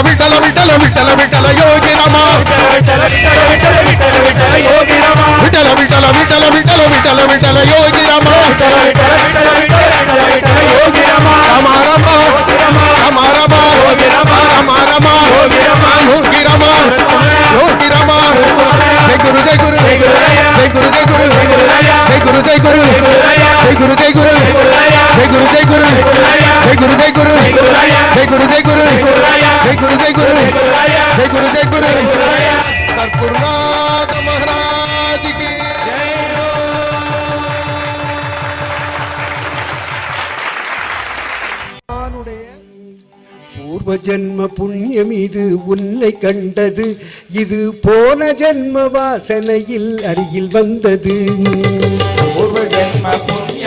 விட்டல விட்டல விட்டல விட்டல யோகி ராமா விட்டல விட்டல விட்டல விட்டல யோகி ராமா விட்டல விட்டல விட்டல விட்டல விட்டல விட்டல யோகி ராமா விட்டல விட்டல விட்டல விட்டல விட்டல யோகி ராமா ராமா ராமா ராமா ராமா யோகி ராமா ராமா ராமா யோகி ராமா யோகி ராமா யோகி ராமா ஜெய் குரு ஜெய் குரு ஜெய் குரு ஜெய் குரு ஜெய் குரு ஜெய் குரு ஜெய் குரு ஜெய் குரு ஜெய் குரு ஜெய் குரு ஜெய் குரு ஜெய் குரு ஜெய் குரு ஜெய் குரு ஜெய் குரு ஜெய் குரு ஜெய் குரு जय गुरु सद्गुरुनाथ महाराज की पूर्व जन्म पुण्यम इदु उन्नै कंडது இது போன ஜென்ம வாசனையில் அருகில் வந்தது पूर्व जन्म पुण्य